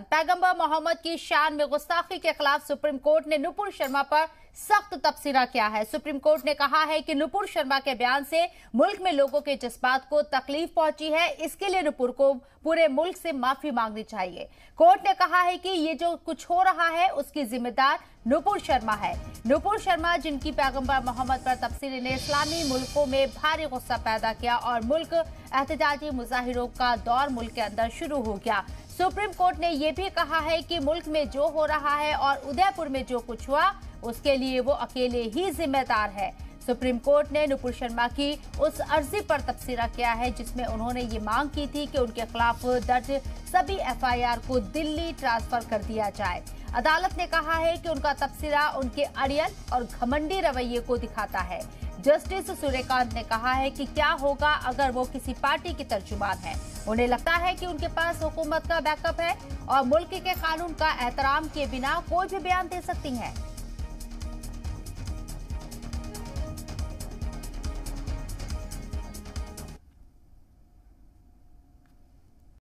पैगंबर मोहम्मद की शान में गुस्ताखी के खिलाफ सुप्रीम कोर्ट ने नुपुर शर्मा पर सख्त तबसरा किया है। सुप्रीम कोर्ट ने कहा है कि नुपुर शर्मा के बयान से मुल्क में लोगों के जज्बात को तकलीफ पहुंची है, इसके लिए नुपुर को पूरे मुल्क से माफी मांगनी चाहिए। कोर्ट ने कहा है कि ये जो कुछ हो रहा है उसकी जिम्मेदार नुपुर शर्मा है। नुपुर शर्मा जिनकी पैगंबर मोहम्मद पर तफसीर ने इस्लामी मुल्कों में भारी गुस्सा पैदा किया और मुल्क एहतजाजी मुजाहिरों का दौर मुल्क के अंदर शुरू हो गया। सुप्रीम कोर्ट ने यह भी कहा है कि मुल्क में जो हो रहा है और उदयपुर में जो कुछ हुआ उसके लिए वो अकेले ही जिम्मेदार है। सुप्रीम कोर्ट ने नुपुर शर्मा की उस अर्जी पर तबसरा किया है जिसमें उन्होंने ये मांग की थी कि उनके खिलाफ दर्ज सभी एफआईआर को दिल्ली ट्रांसफर कर दिया जाए। अदालत ने कहा है कि उनका तबसरा उनके अड़ियल और घमंडी रवैये को दिखाता है। जस्टिस सूर्यकांत ने कहा है कि क्या होगा अगर वो किसी पार्टी की तर्जुमान है। उन्हें लगता है कि उनके पास हुकूमत का बैकअप है और मुल्क के कानून का एहतराम किए बिना कोई भी बयान दे सकती हैं।